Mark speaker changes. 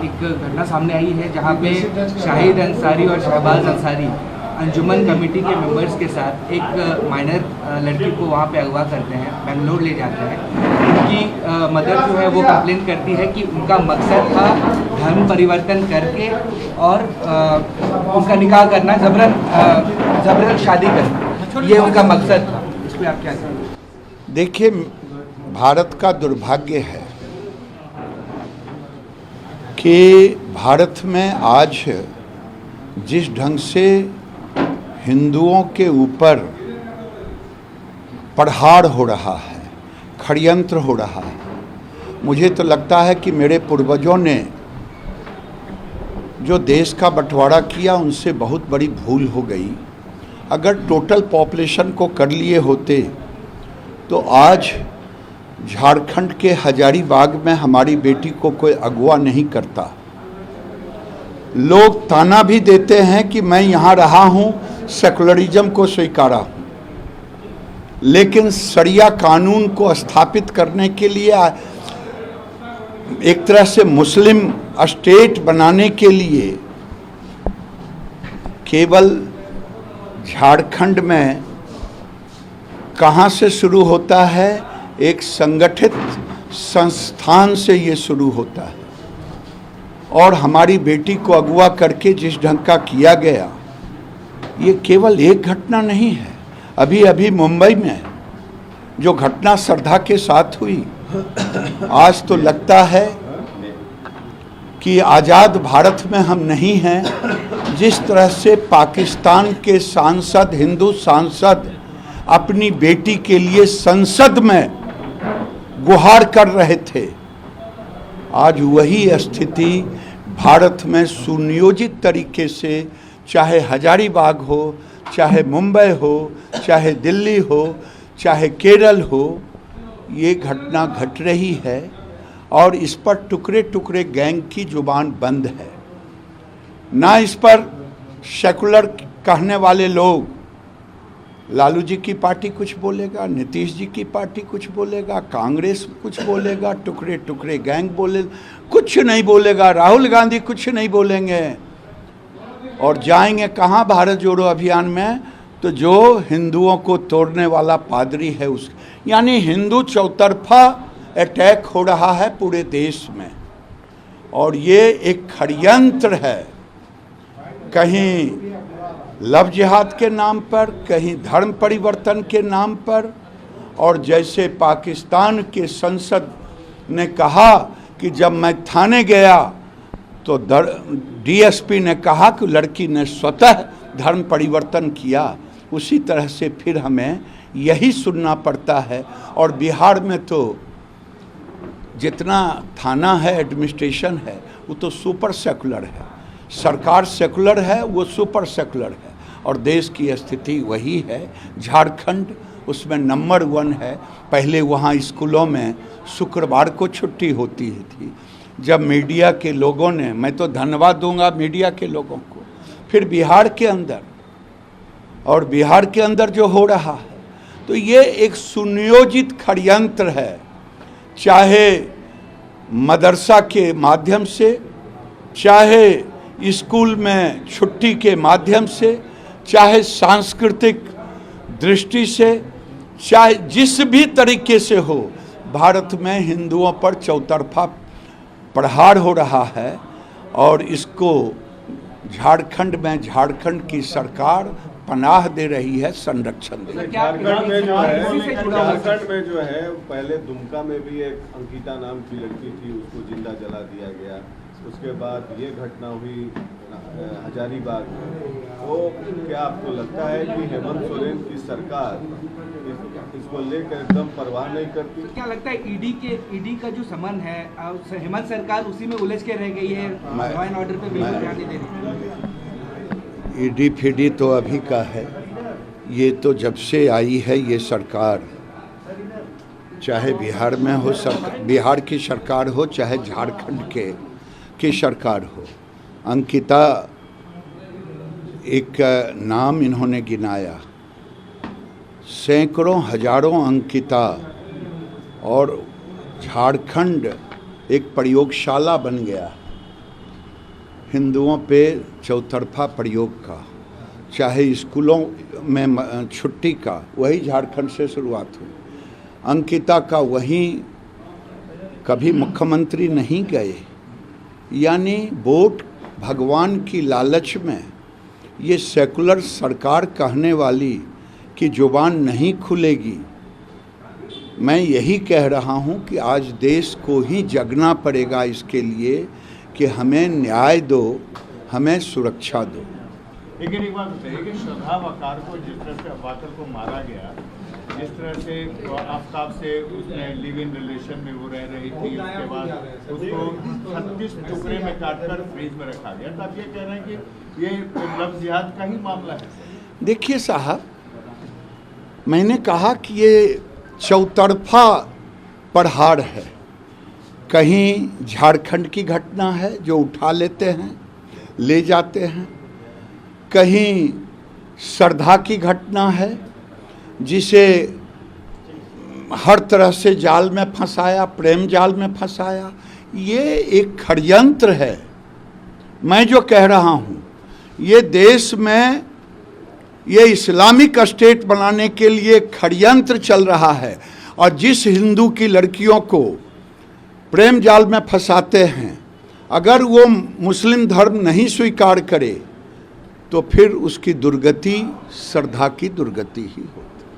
Speaker 1: एक घटना सामने आई है जहां पे शाहिद अंसारी और शहबाज अंसारी अंजुमन कमेटी के मेंबर्स के साथ एक माइनर लड़की को वहां पे अगवा करते हैं, बेंगलोर ले जाते हैं। उनकी मदर जो है वो कंप्लेन करती है कि उनका मकसद था धर्म परिवर्तन करके और उनका निकाह करना, जबरन शादी करना, ये उनका मकसद था। इस पर आप क्या कहेंगे?
Speaker 2: देखिए, भारत का दुर्भाग्य है कि भारत में आज जिस ढंग से हिंदुओं के ऊपर प्रहार हो रहा है, षड्यंत्र हो रहा है, मुझे तो लगता है कि मेरे पूर्वजों ने जो देश का बंटवारा किया उनसे बहुत बड़ी भूल हो गई। अगर टोटल पॉपुलेशन को कर लिए होते तो आज झारखंड के हजारीबाग में हमारी बेटी को कोई अगवा नहीं करता। लोग ताना भी देते हैं कि मैं यहाँ रहा हूँ, सेकुलरिज्म को स्वीकारा हूँ, लेकिन शरिया कानून को स्थापित करने के लिए, एक तरह से मुस्लिम स्टेट बनाने के लिए केवल झारखंड में कहाँ से शुरू होता है? एक संगठित संस्थान से ये शुरू होता है। और हमारी बेटी को अगवा करके जिस ढंग का किया गया, ये केवल एक घटना नहीं है। अभी अभी मुंबई में जो घटना श्रद्धा के साथ हुई, आज तो लगता है कि आज़ाद भारत में हम नहीं हैं। जिस तरह से पाकिस्तान के सांसद, हिंदू सांसद अपनी बेटी के लिए संसद में गुहार कर रहे थे, आज वही स्थिति भारत में सुनियोजित तरीके से, चाहे हजारीबाग हो, चाहे मुंबई हो, चाहे दिल्ली हो, चाहे केरल हो, ये घटना घट रही है। और इस पर टुकड़े टुकड़े गैंग की जुबान बंद है। ना इस पर सेकुलर कहने वाले लोग, लालू जी की पार्टी कुछ बोलेगा, नीतीश जी की पार्टी कुछ बोलेगा, कांग्रेस कुछ बोलेगा, टुकड़े टुकड़े गैंग बोले, कुछ नहीं बोलेगा, राहुल गांधी कुछ नहीं बोलेंगे। और जाएंगे कहाँ भारत जोड़ो अभियान में? तो जो हिंदुओं को तोड़ने वाला पादरी है उस, यानी हिंदू चौतरफा अटैक हो रहा है पूरे देश में। और ये एक षड्यंत्र है, कहीं लव जिहाद के नाम पर, कहीं धर्म परिवर्तन के नाम पर। और जैसे पाकिस्तान के संसद ने कहा कि जब मैं थाने गया तो डीएसपी ने कहा कि लड़की ने स्वतः धर्म परिवर्तन किया, उसी तरह से फिर हमें यही सुनना पड़ता है। और बिहार में तो जितना थाना है, एडमिनिस्ट्रेशन है, वो तो सुपर सेकुलर है। सरकार सेकुलर है, वो सुपर सेकुलर है। और देश की स्थिति वही है। झारखंड उसमें नंबर 1 है। पहले वहाँ स्कूलों में शुक्रवार को छुट्टी होती थी। जब मीडिया के लोगों ने, मैं तो धन्यवाद दूंगा मीडिया के लोगों को, फिर बिहार के अंदर, और बिहार के अंदर जो हो रहा है, तो ये एक सुनियोजित षड्यंत्र है। चाहे मदरसा के माध्यम से, चाहे स्कूल में छुट्टी के माध्यम से, चाहे सांस्कृतिक दृष्टि से, चाहे जिस भी तरीके से हो, भारत में हिंदुओं पर चौतरफा प्रहार हो रहा है। और इसको झारखंड में झारखंड की सरकार पनाह दे रही है, संरक्षण दे रही है।
Speaker 3: झारखंड में जो है पहले दुमका में भी एक अंकिता नाम की लड़की थी, उसको जिंदा जला दिया गया। उसके बाद ये घटना हुई हजारीबाग में। वो क्या आपको लगता है कि हेमंत सोरेन की सरकार इसको लेकर एकदम परवाह नहीं करती?
Speaker 1: क्या लगता है ईडी का जो समन है, हेमंत सरकार उसी में उलझ के रह गई है, लॉ एंड ऑर्डर पे बिल्कुल ध्यान नहीं दे रही?
Speaker 2: ईडी फिडी तो अभी का है, ये तो जब से आई है ये सरकार, चाहे बिहार में हो, बिहार की सरकार हो, चाहे झारखंड की सरकार हो। अंकिता एक नाम इन्होंने गिनाया, सैकड़ों हजारों अंकिता, और झारखंड एक प्रयोगशाला बन गया। हिंदुओं पे चौतरफा प्रयोग का, चाहे स्कूलों में छुट्टी का, वही झारखंड से शुरुआत हुई। अंकिता का वहीं कभी मुख्यमंत्री नहीं गए, यानी वोट भगवान की लालच में ये सेकुलर सरकार कहने वाली कि जुबान नहीं खुलेगी। मैं यही कह रहा हूं कि आज देश को ही जगना पड़ेगा इसके लिए कि हमें न्याय दो, हमें सुरक्षा दो।
Speaker 4: लेकिन एक बात बताइए कि श्रद्धा वकार को जिस तरह से वाकर को मारा गया, जिस तरह से आफ्ताब से उसने लिव इन रिलेशन में वो रह रही थी, उसके बाद उसको 36 टुकड़े में काटकर फ्रीज में रखा गया, तो आप ये कह रहे हैं कि ये लव जिहाद का ही मामला है?
Speaker 2: देखिए साहब, मैंने कहा कि ये चौतरफा प्रहार है। कहीं झारखंड की घटना है जो उठा लेते हैं, ले जाते हैं, कहीं श्रद्धा की घटना है जिसे हर तरह से जाल में फंसाया, प्रेम जाल में फंसाया। ये एक षड्यंत्र है। मैं जो कह रहा हूँ, ये देश में ये इस्लामिक स्टेट बनाने के लिए षड्यंत्र चल रहा है, और जिस हिंदू की लड़कियों को प्रेम जाल में फंसाते हैं, अगर वो मुस्लिम धर्म नहीं स्वीकार करे तो फिर उसकी दुर्गति श्रद्धा की दुर्गति ही होती है।